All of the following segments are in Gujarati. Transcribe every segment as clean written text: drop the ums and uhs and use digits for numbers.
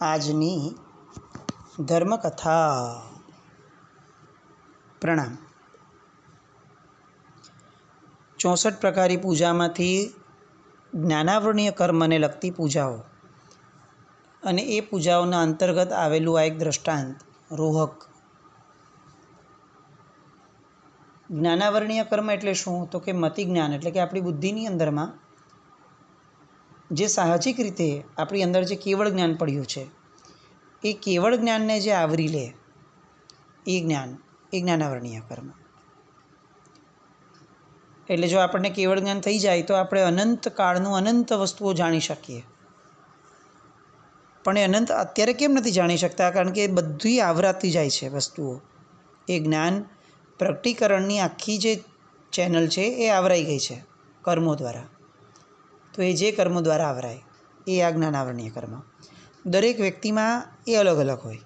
આજની ધર્મકથા. પ્રણામ. 64 પ્રકારી પૂજામાંથી જ્ઞાનાવરણીય કર્મને લગતી પૂજાઓ અને એ પૂજાઓના અંતર્ગત આવેલું આ એક દ્રષ્ટાંત રોહક. જ્ઞાનાવરણીય કર્મ એટલે શું? તો કે મતિ જ્ઞાન, એટલે કે આપણી બુદ્ધિની અંદરમાં જે સાહજિક રીતે આપણી અંદર જે કેવળ જ્ઞાન પડ્યું છે એ કેવળ જ્ઞાનને જે આવરી લે એ જ્ઞાનાવરણીય કર્મ. એટલે જો આપણને કેવળ જ્ઞાન થઈ જાય તો આપણે અનંત કાળનું અનંત વસ્તુઓ જાણી શકીએ. પણ એ અનંત અત્યારે કેમ નથી જાણી શકતા? કારણ કે બધી આવરાતી જાય છે વસ્તુઓ. એ જ્ઞાન પ્રગટીકરણની આખી જે ચેનલ છે એ આવરાઈ ગઈ છે કર્મો દ્વારા. તો એ જે કર્મો દ્વારા આવરાય એ આ જ્ઞાનાવરણીય કર્મ. દરેક વ્યક્તિમાં એ અલગ અલગ હોય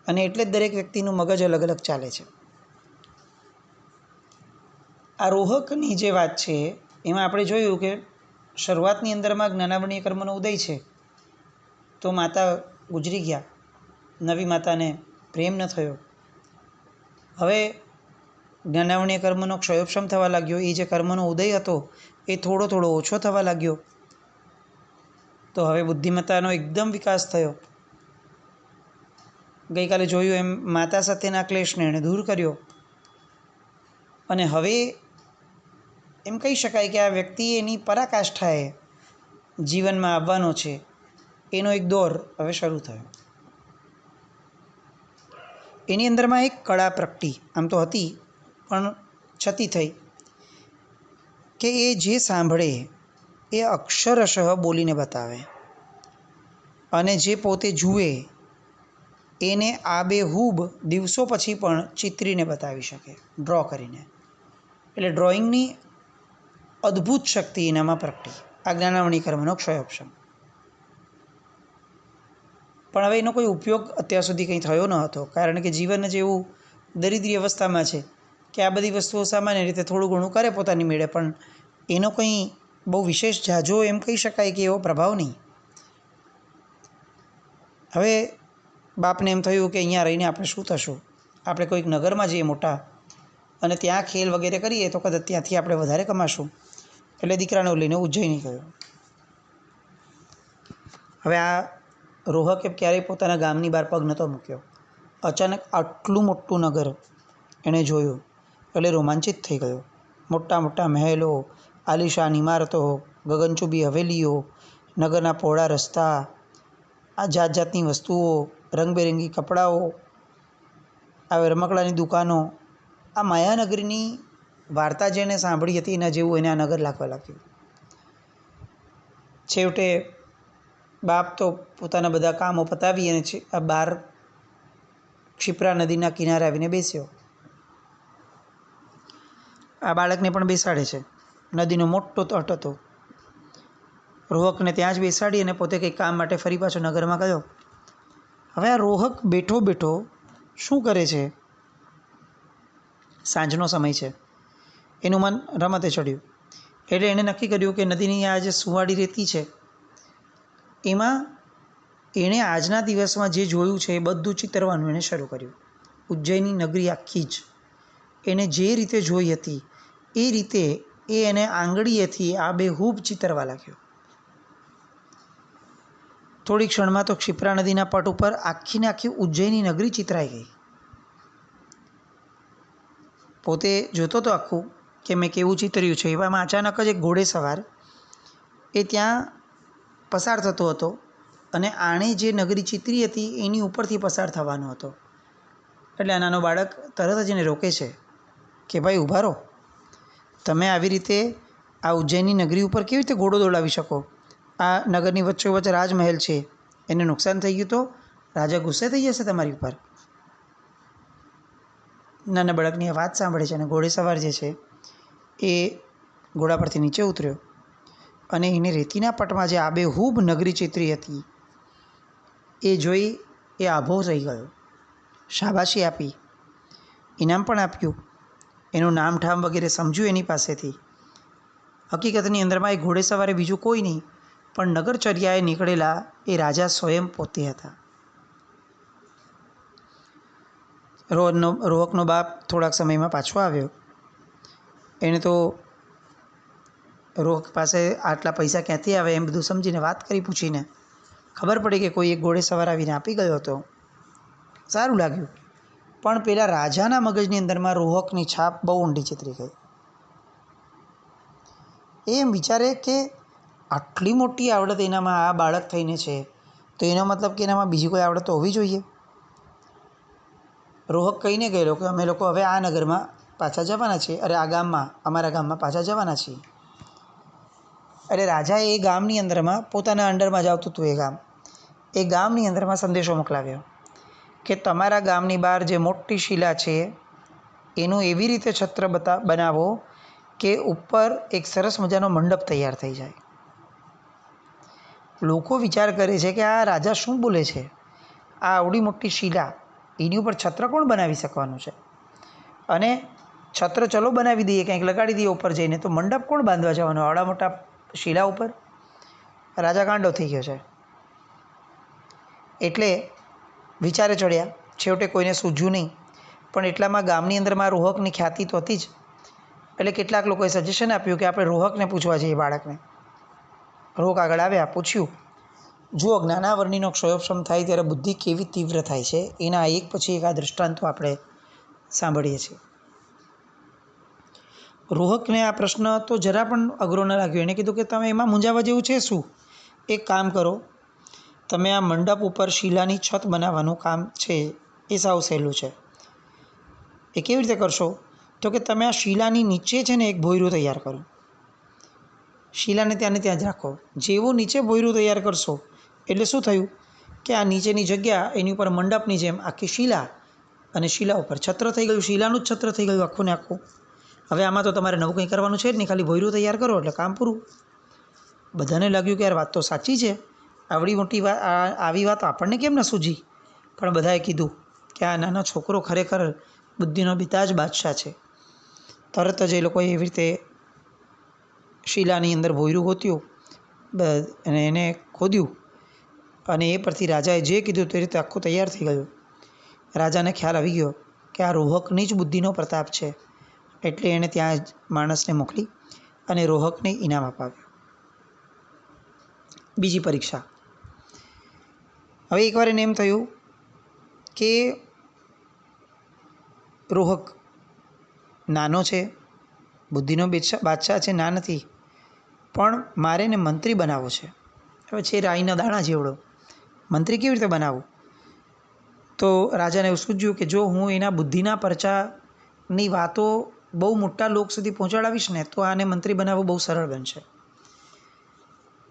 અને એટલે જ દરેક વ્યક્તિનું મગજ અલગ અલગ ચાલે છે. આ રોહકની જે વાત છે એમાં આપણે જોયું કે શરૂઆતની અંદરમાં જ્ઞાનાવરણીય કર્મનો ઉદય છે તો માતા ગુજરી ગયા, નવી માતાને પ્રેમ ન થયો. હવે જ્ઞાનાવરણીય કર્મનો ક્ષયોપશમ થવા લાગ્યો. એ જે કર્મનો ઉદય હતો એ થોડો થોડો ઓછો થવા લાગ્યો. તો હવે બુદ્ધિમત્તાનો એકદમ વિકાસ થયો. ગઈકાલે જોયું એમ માતા સાથેના ક્લેશને એણે દૂર કર્યો અને હવે એમ કહી શકાય કે આ વ્યક્તિ એની પરાકાષ્ઠાએ જીવનમાં આવવાનો છે. એનો એક દોર હવે શરૂ થયો. એની અંદરમાં એક કળા પ્રગટી, આમ તો હતી પણ છતી થઈ, કે એ જે સાંભળે એ અક્ષરશઃ બોલીને બતાવે અને જે પોતે જુએ એને આબેહૂબ દિવસો પછી પણ ચિત્રીને બતાવી શકે, ડ્રો કરીને. એટલે ડ્રોઈંગની અદ્ભુત શક્તિ એનામાં પ્રગટી. આ જ્ઞાનાવરણીય કર્મનો ક્ષયોપશમ. પણ હવે એનો કોઈ ઉપયોગ અત્યાર સુધી કંઈ થયો ન હતો, કારણ કે જીવન જ એવું દરિદ્રી અવસ્થામાં છે કે આ બધી વસ્તુઓ સામાન્ય રીતે થોડું ઘણું કરે પોતાની મેળે, પણ એનો કંઈ બહુ વિશેષ ઝાઝો એમ કહી શકાય કે એવો પ્રભાવ નહીં. હવે બાપને એમ થયું કે અહીંયા રહીને આપણે શું થશું? આપણે કોઈક નગરમાં જઈએ મોટા અને ત્યાં ખેલ વગેરે કરીએ તો કદાચ ત્યાંથી આપણે વધારે કમાશું. એટલે દીકરાને લઈને ઉજ્જૈની ગયો. હવે આ રોહકે ક્યારેય પોતાના ગામની બહાર પગ નહોતો મૂક્યો. અચાનક આટલું મોટું નગર એણે જોયું એટલે રોમાંચિત થઈ ગયો. મોટા મોટા મહેલો, આલિશાન ઇમારતો, ગગનચુંબી હવેલીઓ, નગરના પહોળા રસ્તા, આ જાત જાતની વસ્તુઓ, રંગબેરંગી કપડાઓ, આ રમકડાની દુકાનો. આ માયાનગરીની વાર્તા જેણે સાંભળી હતી એના જેવું એને આ નગર લાગવા લાગ્યું. છેવટે બાપ તો પોતાના બધા કામો પતાવી અને આ બહાર ક્ષિપ્રા નદીના કિનારે આવીને બેસ્યો. આ બાળકને પણ બેસાડે છે. નદીનો મોટો તટ હતો. રોહકને ત્યાં જ બેસાડી અને પોતે કંઈક કામ માટે ફરી પાછો નગરમાં ગયો. હવે આ રોહક બેઠો બેઠો શું કરે છે? સાંજનો સમય છે, એનું મન રમતે ચડ્યું. એટલે એણે નક્કી કર્યું કે નદીની આ જે સુંવાળી રેતી છે એમાં એણે આજના દિવસમાં જે જોયું છે એ બધું ચિતરવાનું એણે શરૂ કર્યું. ઉજ્જૈની નગરી આખી જ એણે જે રીતે જોઈ હતી એ રીતે એને આંગળીએથી આબેહૂબ ચિતરવા લાગ્યો. થોડી ક્ષણમાં તો ક્ષિપ્રા નદીના પટ ઉપર આખીને આખી ઉજ્જૈની નગરી ચિતરાઈ ગઈ. પોતે જોતો તો આખું કે મેં કેવું ચિતર્યું છે. એવામાં અચાનક જ એક ઘોડે સવાર એ ત્યાં પસાર થતો હતો અને આણે જે નગરી ચિતરી હતી એની ઉપરથી પસાર થવાનો હતો. એટલે આ નાનો બાળક તરત જ એને રોકે છે કે ભાઈ ઊભા રહો, તમે આવી રીતે આ ઉજ્જૈનની નગરી ઉપર કેવી રીતે ઘોડો દોડાવી શકો? આ નગરની વચ્ચોવચ્ચ રાજમહેલ છે, એને નુકસાન થઈ ગયું તો રાજા ગુસ્સે થઈ જશે તમારી ઉપર. નાના બાળકની આ વાત સાંભળે છે અને ઘોડેસવાર જે છે એ ઘોડા પરથી નીચે ઉતર્યો અને એને રેતીના પટમાં જે આબેહૂબ નગરી ચિતરી હતી એ જોઈ એ આભો થઈ ગયો. શાબાશી આપી, ઇનામ પણ આપ્યું, એનું નામ ઠામ વગેરે સમજ્યું એની પાસેથી. હકીકતની અંદરમાં એ ઘોડેસવારે બીજું કોઈ નહીં પણ નગરચર્યાએ નીકળેલા એ રાજા સ્વયં પોતે હતા. રોહકનો બાપ થોડાક સમયમાં પાછો આવ્યો. એણે તો રોહક પાસે આટલા પૈસા ક્યાંથી આવે એમ બધું સમજીને વાત કરી પૂછીને ખબર પડી કે કોઈ એક ઘોડે સવાર આવીને આપી ગયો હતો. સારું લાગ્યું, પણ પેલા રાજાના મગજની અંદરમાં રોહકની છાપ બહુ ઊંડી ચિતરી ગઈ. એમ વિચારે કે આટલી મોટી આવડત એનામાં આ બાળક થઈને છે, તો એનો મતલબ કે એનામાં બીજી કોઈ આવડત તો હોવી જોઈએ. રોહક કહીને ગયેલો કે અમે લોકો હવે આ નગરમાં પાછા જવાના છીએ, અરે આ ગામમાં, અમારા ગામમાં પાછા જવાના છીએ. એટલે રાજાએ એ ગામની અંદરમાં પોતાના અંડરમાં જ આવતું હતું એ ગામની અંદરમાં સંદેશો મોકલાવ્યો કે તમારા ગામની બહાર જે મોટી શિલા છે એનું એવી રીતે છત્ર બનાવો કે ઉપર એક સરસ મજાનો મંડપ તૈયાર થઈ જાય. લોકો વિચાર કરે છે કે આ રાજા શું બોલે છે, આ આવડી મોટી શિલા એની ઉપર છત્ર કોણ બનાવી શકવાનું છે, અને છત્ર ચલો બનાવી દઈએ, કંઈક લગાડી દઈએ ઉપર જઈને, તો મંડપ કોણ બાંધવા જવાનો આવડા મોટા શિલા ઉપર? રાજા ગાંડો થઈ ગયો છે. એટલે વિચારે ચડ્યા. છેવટે કોઈને સૂઝ્યું નહીં, પણ એટલામાં ગામની અંદરમાં રોહકની ખ્યાતિ તો હતી જ. એટલે કેટલાક લોકોએ સજેશન આપ્યું કે આપણે રોહકને પૂછવા જઈએ બાળકને. રોહક આગળ આવ્યા, પૂછ્યું. જુઓ, જ્ઞાનાવરણીનો ક્ષયોક્ષમ થાય ત્યારે બુદ્ધિ કેવી તીવ્ર થાય છે, એના એક પછી એક આ દૃષ્ટાંતો આપણે સાંભળીએ છીએ. રોહકને આ પ્રશ્ન તો જરા પણ અઘરો ન લાગ્યો. એણે કીધું કે તમે એમાં મૂંઝાવા જેવું છે શું? એક કામ કરો, તમે આ મંડપ ઉપર શિલાની છત બનાવવાનું કામ છે એ સાવ સહેલું છે. એ કેવી રીતે કરશો? તો કે તમે આ શિલાની નીચે છે ને એક ભોંયરું તૈયાર કરો. શિલાને ત્યાં જ રાખો. જેવું નીચે ભોંયરું તૈયાર કરશો એટલે શું થયું કે આ નીચેની જગ્યા એની ઉપર મંડપની જેમ આખી શિલા, અને શિલા ઉપર છત્ર થઈ ગયું. શિલાનું જ છત્ર થઈ ગયું આખું ને આખું. હવે આમાં તો તમારે નવું કંઈ કરવાનું છે જ નહીં, ખાલી ભોંયરું તૈયાર કરો એટલે કામ પૂરું. બધાને લાગ્યું કે યાર વાત તો સાચી છે, આવડી મોટી વાત, આવી વાત આપણને કેમ ન સૂઝી? પણ બધાએ કીધું કે આ નાનો છોકરો ખરેખર બુદ્ધિનો પિતા જ બાદશાહ છે. તરત જ એ લોકોએ એવી રીતે શિલાની અંદર ભોંયરું ગોત્યું અને એને ખોદ્યું, અને એ પરથી રાજાએ જે કીધું તે રીતે આખું તૈયાર થઈ ગયું. રાજાને ખ્યાલ આવી ગયો કે આ રોહકની જ બુદ્ધિનો પ્રતાપ છે, એટલે એણે ત્યાં જ માણસને મોકલી અને રોહકને ઇનામ અપાવ્યું. બીજી પરીક્ષા. હવે એકવાર એને એમ થયું કે રોહક નાનો છે, બુદ્ધિનો બાદશાહ છે, ના નથી, પણ મારે એને મંત્રી બનાવવો છે. હવે છે રાઈના દાણા જેવડો, મંત્રી કેવી રીતે બનાવવું? તો રાજાને એવું સૂઝ્યું કે જો હું એના બુદ્ધિના પરચાની વાતો બહુ મોટા લોક સુધી પહોંચાડાવીશ ને તો આને મંત્રી બનાવવું બહુ સરળ બનશે.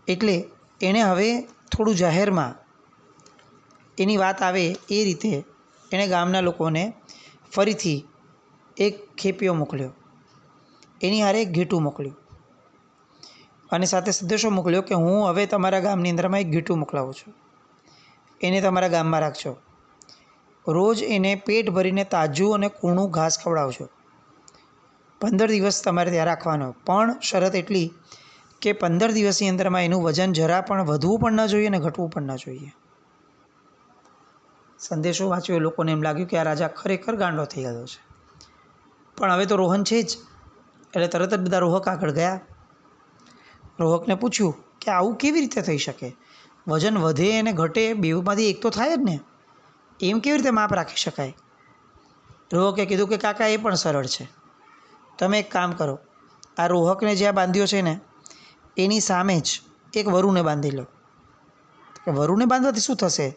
એટલે એણે હવે થોડું જાહેરમાં એની વાત આવે એ રીતે એણે ગામના લોકોને ફરીથી એક ખેપિયો મોકલ્યો, એની હારે એક ઘેટું મોકલ્યું, અને સાથે સંદેશો મોકલ્યો કે હું હવે તમારા ગામની અંદરમાં એક ઘેટું મોકલાવું છું, એને તમારા ગામમાં રાખજો. રોજ એને પેટ ભરીને તાજું અને કૂણું ઘાસ ખવડાવજો. 15 દિવસ તમારે ત્યાં રાખવાનો, પણ શરત એટલી કે 15 દિવસની અંદરમાં એનું વજન જરા પણ વધવું પણ ન જોઈએ અને ઘટવું પણ ન જોઈએ. સંદેશો વાંચ્યો, લોકોને એમ લાગ્યું કે આ રાજા ખરેખર ગાંડો થઈ ગયો છે, પણ હવે તો રોહન છે જ, એટલે તરત જ બધા રોહક આગળ ગયા. રોહકને પૂછ્યું કે આવું કેવી રીતે થઈ શકે? વજન વધે અને ઘટે બેમાંથી એક તો થાય જ ને, એમ કેવી રીતે માપ રાખી શકાય? રોહકે કીધું કે કાકા એ પણ સરળ છે. તમે એક કામ કરો, આ રોહકને જ્યાં બાંધ્યો છે ને એની સામે જ એક વરુને બાંધી લો. કે વરુને બાંધવાથી શું થશે?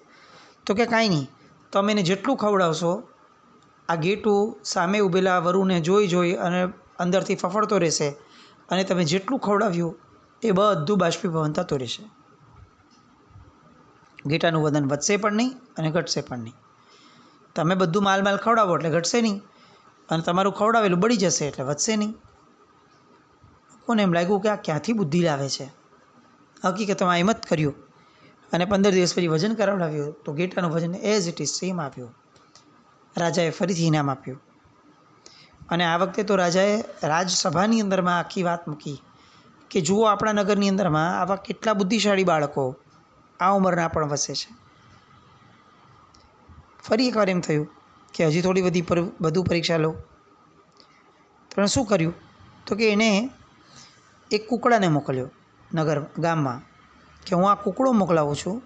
તો કે કાંઈ નહીં, તમે એને જેટલું ખવડાવશો આ ઘેટું સામે ઊભેલા વરુને જોઈ અને અંદરથી ફફડતો રહેશે, અને તમે જેટલું ખવડાવ્યું એ બધું બાષ્પીભવન થતું રહેશે. ઘેટાનું વજન વધશે પણ નહીં અને ઘટશે પણ નહીં. તમે બધું માલ ખવડાવો એટલે ઘટશે નહીં, અને તમારું ખવડાવેલું બળી જશે એટલે વધશે નહીં. લોકોને એમ લાગ્યું કે આ ક્યાંથી બુદ્ધિ લાવે છે. હકીકતમાં એમ જ કર્યું, અને 15 દિવસ પછી વજન કરાવડાવ્યું તો ઘેટાનું વજન એઝ ઇટ ઇઝ સેમ આવ્યું. રાજાએ ફરીથી ઇનામ આપ્યું, અને આ વખતે તો રાજાએ રાજસભાની અંદરમાં આખી વાત મૂકી કે જુઓ આપણા નગરની અંદરમાં આવા કેટલા બુદ્ધિશાળી બાળકો આ ઉંમરના પણ વસે છે. ફરી એકવાર એમ થયું કે હજી થોડી વધુ પરીક્ષા લો. પણ શું કર્યું તો કે એને એક કૂકડાને મોકલ્યો ગામમાં કે હું આ કૂકડો મોકલાવું છું,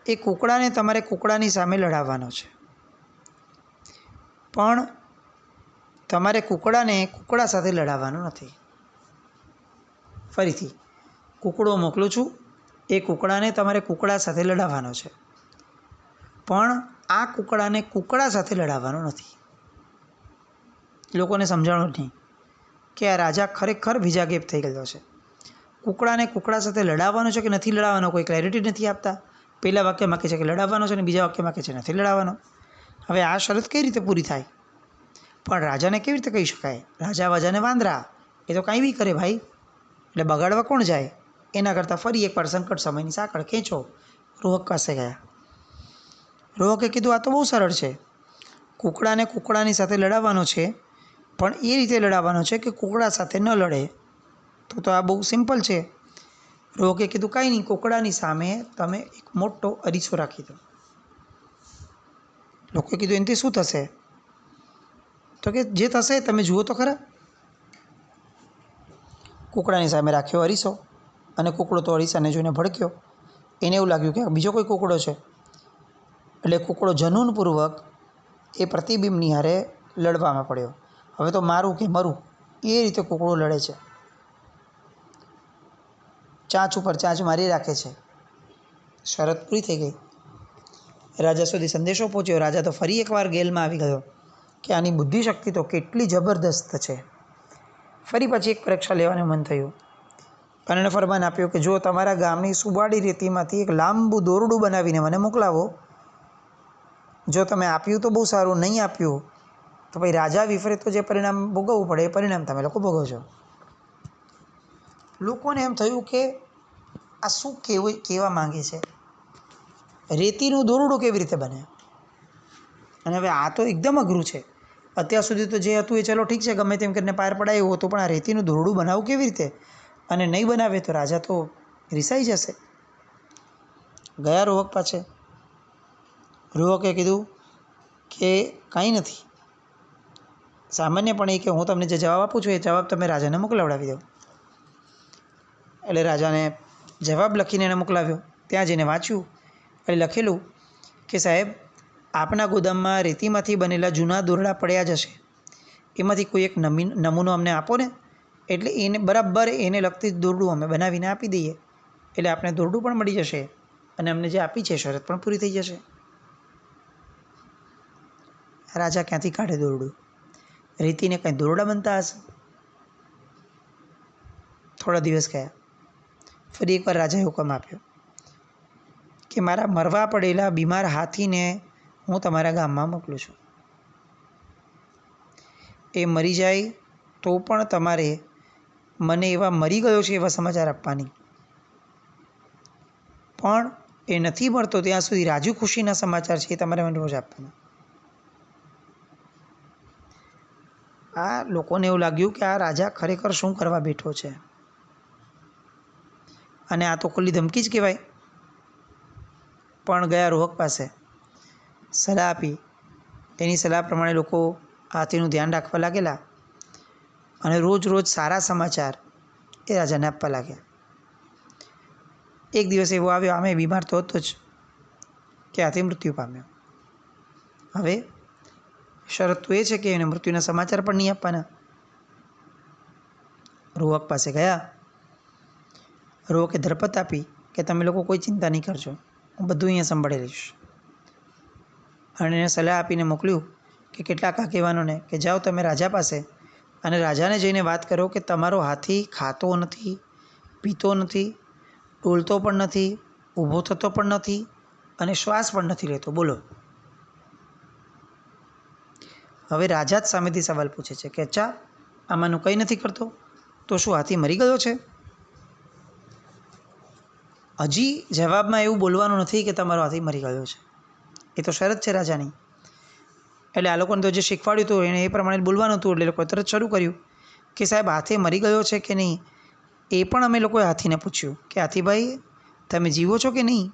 એ કૂકડાને તમારે કૂકડાની સામે લડાવવાનો છે, પણ તમારે કૂકડાને કૂકડા સાથે લડાવવાનો નથી. ફરીથી કૂકડો મોકલું છું, એ કૂકડાને તમારે કૂકડા સાથે લડાવવાનો છે, પણ આ કૂકડાને કૂકડા સાથે લડાવવાનો નથી. લોકોને સમજાણું નહીં કે આ રાજા ખરેખર ભીજાગેપ થઈ ગયો છે. કૂકડાને કૂકડા સાથે લડાવવાનો છે કે નથી લડાવવાનો કોઈ ક્લેરિટી નથી આપતા. પહેલા વાક્યમાં કહે છે કે લડાવવાનો છે અને બીજા વાક્યમાં કહે છે નથી લડાવવાનો. હવે આ શરત કઈ રીતે પૂરી થાય? પણ રાજાને કેવી રીતે કહી શકાય? રાજા વાજાને વાંદરા, એ તો કાંઈ બી કરે ભાઈ, એટલે બગાડવા કોણ જાય? એના કરતાં ફરી એકવાર સંકટ સમયની સાંકળ ખેંચો. રોહક પાસે ગયા. રોહકે કીધું આ તો બહુ સરળ છે, કૂકડાને કૂકડાની સાથે લડાવવાનો છે, પણ એ રીતે લડાવવાનો છે કે કૂકડા સાથે ન લડે. તો આ બહુ સિમ્પલ છે. રોહકે કીધું કાંઈ નહીં, કૂકડાની સામે તમે એક મોટો અરીસો રાખી દો. લોકોએ કીધું એનાથી શું થશે? તો કે જે થશે તમે જુઓ તો ખરા. કૂકડાની સામે રાખ્યો અરીસો અને કૂકડો તો અરીસાને જોઈને ભડક્યો. એને એવું લાગ્યું કે બીજો કોઈ કૂકડો છે, એટલે કૂકડો જનૂનપૂર્વક એ પ્રતિબિંબની હારે લડવામાં પડ્યો. હવે તો મારું કે મરું એ રીતે કૂકડો લડે છે, ચાંચ ઉપર ચાંચ મારી રાખે છે. શરત પૂરી થઈ ગઈ. રાજા સુધી સંદેશો પહોંચ્યો. રાજા તો ફરી એકવાર ગેલમાં આવી ગયો કે આની બુદ્ધિશક્તિ તો કેટલી જબરદસ્ત છે. ફરી પછી એક પરીક્ષા લેવાનું મન થયું અને એને ફરમાન આપ્યું કે જો તમારા ગામની સુબાડી રેતીમાંથી એક લાંબુ દોરડું બનાવીને મને મોકલાવો. જો તમે આપ્યું તો બહુ સારું, નહીં આપ્યું તો ભાઈ રાજા વિપરીત તો જે પરિણામ ભોગવવું પડે એ પરિણામ તમે લોકો ભોગવજો. લોકોને એમ થયું કે આ શું કહેવા માંગે છે? રેતીનું દોરડું કેવી રીતે બને? અને હવે આ તો એકદમ અઘરું છે. અત્યાર સુધી તો જે હતું એ ચલો ઠીક છે, ગમે તેમ કરીને પાર પડાયું હતું, પણ આ રેતીનું દોરડું બનાવવું કેવી રીતે? અને નહીં બનાવે તો રાજા તો રિસાઈ જશે. ગયા રોહક પાસે. રોહકે કીધું કે કંઈ નથી, સામાન્યપણે કે હું તમને જે જવાબ આપું છું એ જવાબ તમે રાજાને મોકલાવડાવી દો. એટલે રાજાને જવાબ લખીને એને મોકલાવ્યો. ત્યાં જઈને વાંચ્યું એટલે લખેલું કે સાહેબ, આપના ગોદામમાં રેતીમાંથી બનેલા જૂના દોરડા પડ્યા જ હશે, એમાંથી કોઈ એક નમૂનો અમને આપો ને, એટલે એને બરાબર એને લગતી દોરડું અમે બનાવીને આપી દઈએ, એટલે આપણે દોરડું પણ મળી જશે અને અમને જે આપી છે શરત પણ પૂરી થઈ જશે. રાજા ક્યાંથી કાઢે દોરડું? રેતીને કંઈ દોરડા બનતા હશે? થોડા દિવસ ગયા. ફરી એકવાર રાજાએ હુકમ આપ્યો કે મારા મરવા પડેલા બીમાર હાથીને હું તમારા ગામમાં મોકલું છું. એ મરી જાય તો પણ તમારે મને એવા મરી ગયો છે એવા સમાચાર આપવાની, પણ એ નથી મળતો ત્યાં સુધી રાજુ ખુશીના સમાચાર છે એ તમારે મને રોજ આપવાના. આ લોકોને એવું લાગ્યું કે આ રાજા ખરેખર શું કરવા બેઠો છે, અને આ તો ખુલ્લી ધમકી જ કહેવાય. પણ ગયા રોહક પાસે સલાહ આપી. એની સલાહ પ્રમાણે લોકો હાથીનું ધ્યાન રાખવા લાગેલા અને રોજ રોજ સારા સમાચાર એ રાજાને આપવા લાગ્યા. એક દિવસ એવો આવ્યો, આમે બીમાર તો હતો જ, કે હાથી મૃત્યુ પામ્યો. હવે શરત તો એ છે કે એને મૃત્યુના સમાચાર પણ નહીં આપવાના. રોહક પાસે ગયા. રોહકે ધરપત આપી કે તમે લોકો કોઈ ચિંતા નહીં કરજો, હું બધું અહીંયા સંભાળી લઈશ. અને એને સલાહ આપીને મોકલ્યું કે કેટલાક આગેવાનોને કે જાઓ તમે રાજા પાસે અને રાજાને જઈને વાત કરો કે તમારો હાથી ખાતો નથી, પીતો નથી, ડોલતો પણ નથી, ઊભો થતો પણ નથી અને શ્વાસ પણ નથી લેતો. બોલો. હવે રાજા જ સામેથી સવાલ પૂછે છે કે અચ્છા, આમાંનું કંઈ નથી કરતો તો શું હાથી મરી ગયો છે? હજી જવાબમાં એવું બોલવાનું નથી કે તમારો હાથી મરી ગયો છે, એ તો શરત છે રાજાની. એટલે આ લોકોને તો જે શીખવાડ્યું હતું એને એ પ્રમાણે બોલવાનું હતું. એટલે લોકોએ તરત શરૂ કર્યું કે સાહેબ, હાથી મરી ગયો છે કે નહીં એ પણ અમે લોકોએ હાથીને પૂછ્યું કે હાથીભાઈ તમે જીવો છો કે નહીં,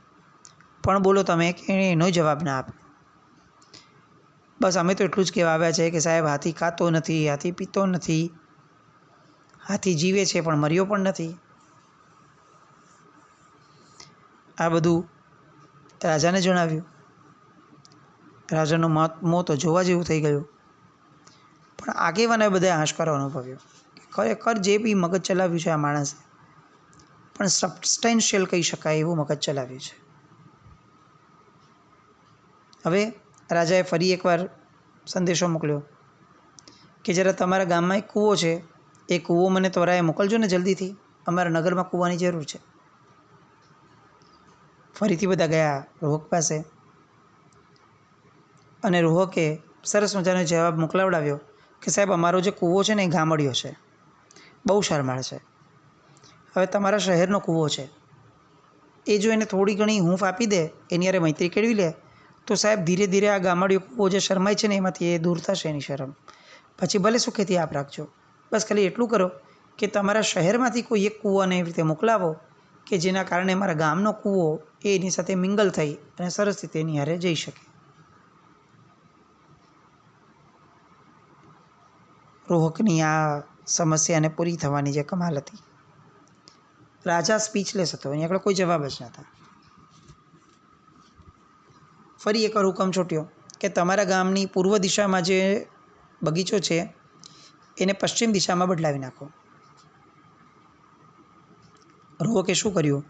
પણ બોલો તમે કે એનો જવાબ ના આપે. બસ અમે તો એટલું જ કહેવા આવ્યા છે કે સાહેબ હાથી ખાતો નથી, હાથી પીતો નથી, હાથી જીવે છે પણ મર્યો પણ નથી. આ બધું રાજાને જણાવ્યું. રાજાનું મોં તો જોવા જેવું થઈ ગયું. પણ આગેવાને બધા હાશકારો અનુભવ્યો કે ખરેખર જે બી મગજ ચલાવ્યું છે આ માણસે, પણ સબસ્ટેન્શિયલ કહી શકાય એવું મગજ ચલાવ્યું છે. હવે રાજાએ ફરી એકવાર સંદેશો મોકલ્યો કે જરા તમારા ગામમાં એક કૂવો છે, એ કૂવો મને ત્વરાએ મોકલજો ને જલ્દીથી, અમારા નગરમાં કૂવાની જરૂર છે. ફરીથી બધા ગયા રોહક પાસે અને રોહકે સરસ મજાનો જવાબ મોકલાવડાવ્યો કે સાહેબ અમારો જે કૂવો છે ને એ ગામડિયો છે, બહુ શરમાળ છે. હવે તમારા શહેરનો કૂવો છે, એ જો એને થોડી ઘણી હૂંફ આપી દે, એની હારે મૈત્રી કેળવી લે, તો સાહેબ ધીરે ધીરે આ ગામડિયો કૂવો જે શરમાય છે ને એમાંથી એ દૂર થશે એની શરમ. પછી ભલે સુખેથી આપ રાખજો. બસ ખાલી એટલું કરો કે તમારા શહેરમાંથી કોઈ એક કૂવાને એવી રીતે મોકલાવો કે જેના કારણે મારા ગામનો કૂવો એ એની સાથે મિંગલ થઈ અને સરસ રીતે એની હારે જઈ શકે. રોહકની આ સમસ્યાને પૂરી થવાની જે કમાલ હતી. રાજા સ્પીચલેસ હતો, એની આગળ કોઈ જવાબ જ નહોતા. ફરી એકવાર હુકમ છૂટ્યો કે તમારા ગામની પૂર્વ દિશામાં જે બગીચો છે એને પશ્ચિમ દિશામાં બદલાવી નાખો. રોહકે શું કર્યું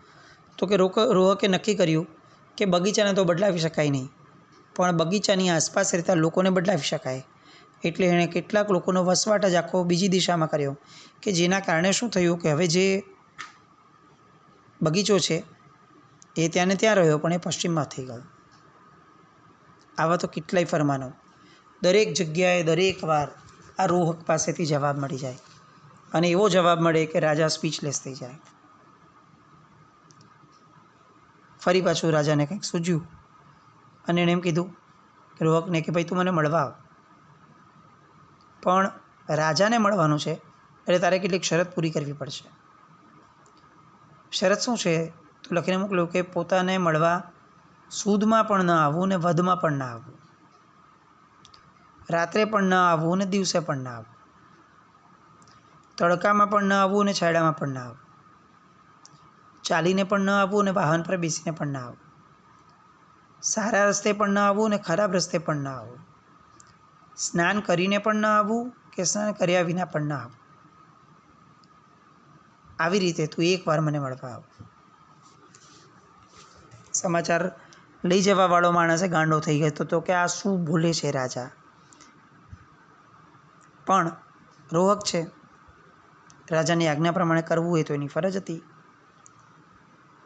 તો કે રોહકે નક્કી કર્યું કે બગીચાને તો બદલાવી શકાય નહીં, પણ બગીચાની આસપાસ રહેતા લોકોને બદલાવી શકાય. એટલે એણે કેટલાક લોકોનો વસવાટ જ આખો બીજી દિશામાં કર્યો કે જેના કારણે શું થયું કે હવે જે બગીચો છે એ ત્યાં ને ત્યાં રહ્યો, પણ એ પશ્ચિમમાં થઈ ગયો. આવા તો કેટલાય ફરમાનો દરેક જગ્યાએ દરેક વાર આ રોહક પાસેથી જવાબ મળી જાય, અને એવો જવાબ મળે કે રાજા સ્પીચલેસ થઈ જાય. ફરી પાછું રાજાને કંઈક સૂઝ્યું અને એણે એમ કીધું કે રોહકને કે ભાઈ તું મને મળવા આવ, પણ રાજાને મળવાનું છે એટલે તારે કેટલીક શરત પૂરી કરવી પડશે. શરત શું છે તો લખીને મોકલ્યું કે પોતાને મળવા સૂદમાં પણ ન આવવું ને વધમાં પણ ના આવવું, રાત્રે પણ ન આવવું ને દિવસે પણ ના આવવું, તડકામાં પણ ન આવવું ને છાયડામાં પણ ના આવવું, ચાલીને પણ ન આવવું ને વાહન પર બેસીને પણ ના આવવું, સારા રસ્તે પણ ન આવવું ને ખરાબ રસ્તે પણ ન આવવું, સ્નાન કરીને પણ ન આવવું કે સ્નાન કર્યા વિના પણ ન આવવું. આવી રીતે તું એકવાર મને મળવા આવ. સમાચાર લઈ જવાવાળો માણસે ગાંડો થઈ ગયો તો કે આ શું બોલે છે રાજા. પણ રોહક છે, રાજાની આજ્ઞા પ્રમાણે કરવું હોય તો એની ફરજ હતી.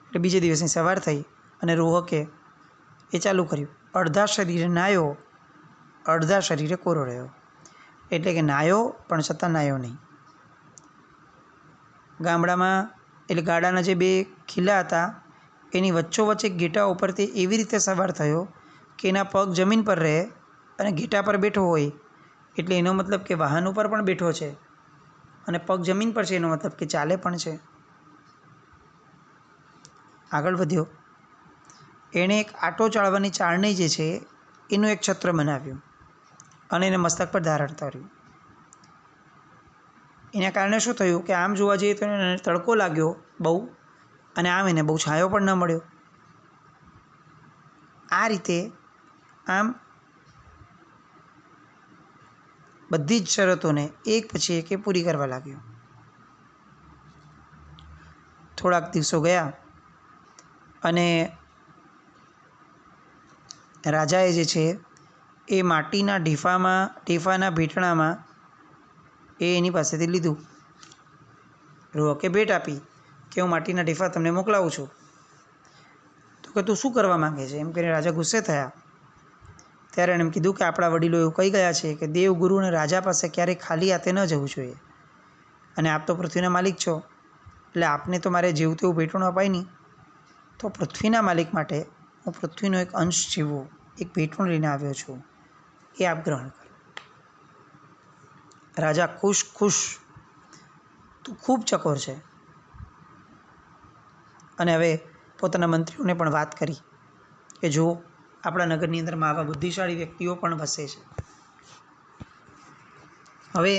એટલે બીજે દિવસની સવાર થઈ અને રોહકે એ ચાલુ કર્યું. અડધા શરીરે નાહ્યો, અડધા શરીરે કોરો રહ્યો. એટલે કે નાહ્યો પણ છતાં નાહ્યો નહીં. ગામડામાં એટલે ગાડાના જે બે ખીલા હતા એની વચ્ચોવચ્ચ એક ઘેટા ઉપરથી એવી રીતે સવાર થયો કે એના પગ જમીન પર રહે અને ઘેટા પર બેઠો હોય, એટલે એનો મતલબ કે વાહન ઉપર પણ બેઠો છે અને પગ જમીન પર છે, એનો મતલબ કે ચાલે પણ છે. આગળ વધ્યો. એણે એક આટો ચાળવાની ચાળણી જે છે એનું એક છત્ર બનાવ્યું અને એને મસ્તક પર ધારણ કર્યું. એના કારણે શું થયું કે આમ જોવા જઈએ તો એને તડકો લાગ્યો બહુ, અને આમ એને બહુ છાંયો પણ ન મળ્યો. આ રીતે આમ બધી જ શરતોને એક પછી એક પૂરી કરવા લાગ્યો. થોડાક દિવસો ગયા અને રાજાએ જે છે એ માટીના ઢીફાના ભેટણામાં એ એની પાસેથી લીધું. રોહકે ભેટ આપી કે હું માટીના ઢીફા તમને મોકલાવું છું. તો કે તું શું કરવા માંગે છે એમ કરીને રાજા ગુસ્સે થયા. ત્યારે એણે એમ કીધું કે આપણા વડીલો એવું કહી ગયા છે કે દેવગુરુ અને રાજા પાસે ક્યારેય ખાલી હાથે ન જવું જોઈએ, અને આપ તો પૃથ્વીના માલિક છો, એટલે આપને તો મારે જેવું તેવું ભેટણું અપાય નહીં. તો પૃથ્વીના માલિક માટે હું પૃથ્વીનો એક અંશ જેવું એક ભેટણું લઈને આવ્યો છું, એ આપ ગ્રહણ કરો. રાજા ખુશ, તું ખૂબ ચકોર છે, અને હવે પોતાના મંત્રીઓને પણ વાત કરી કે જો આપણા નગરની અંદરમાં આવા બુદ્ધિશાળી વ્યક્તિઓ પણ વસે છે. હવે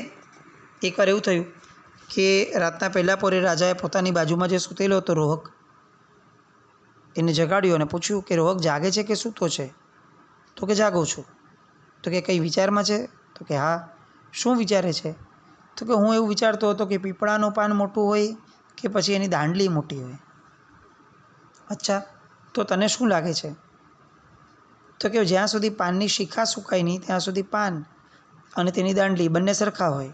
એકવાર એવું થયું કે રાતના પહેલાં પોરે રાજાએ પોતાની બાજુમાં જે સૂતેલો હતો રોહક, એને જગાડ્યો અને પૂછ્યું કે રોહક જાગે છે કે સૂતો છે? તો કે જાગું છું. તો કે કંઈ વિચારમાં છે? તો કે હા. શું વિચારે છે? તો કે હું એવું વિચારતો હતો કે પીપળાનું પાન મોટું હોય કે પછી એની દાંડલી મોટી હોય. અચ્છા, તો તને શું લાગે છે? તો કે જ્યાં સુધી પાનની શિખા સુકાય નહીં ત્યાં સુધી પાન અને તેની દાંડલી બંને સરખા હોય.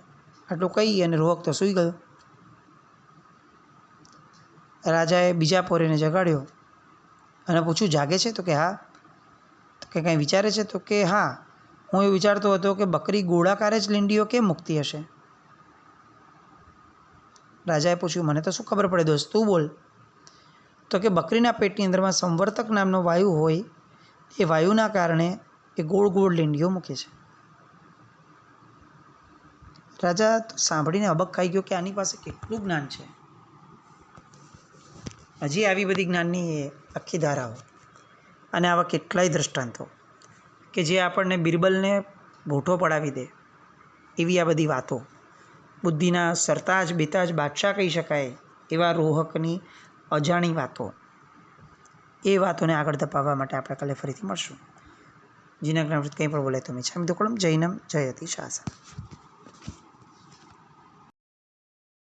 આટલું કહી અને રોહક તો સૂઈ ગયો. રાજાએ બીજા પોરેને જગાડ્યો અને પૂછ્યું જાગે છે? તો કે હા. તો કે કંઈ વિચારે છે? તો કે હા, હું એવું વિચારતો હતો કે બકરી ગોળાકારે જ લીંડીઓ કેમ મૂકતી હશે. રાજાએ પૂછ્યું મને તો શું ખબર પડે દોસ્ત, તું બોલ. તો કે બકરીના પેટની અંદરમાં સંવર્તક નામનો વાયુ હોય, એ વાયુના કારણે એ ગોળ ગોળ લીંડીઓ મૂકે છે. રાજા તો સાંભળીને અબક ખાઈ ગયો કે આની પાસે કેટલું જ્ઞાન છે. હજી આવી બધી જ્ઞાનની આખી ધારાઓ અને આવા કેટલાય દ્રષ્ટાંતો કે જે આપણને બિરબલને ભૂઠો પડાવી દે એવી આ બધી વાતો, બુદ્ધિના સરતાજ બેતાજ બાદશાહ કહી શકાય એવા રોહકની અજાણી વાતો, એ વાતોને આગળ ધપાવવા માટે આપણે કાલે ફરીથી મળશું. જીના જ્ઞાન કંઈ પણ બોલે તો મિચ્છામિ દુક્કડમ. જૈનમ જયતિ શાસન.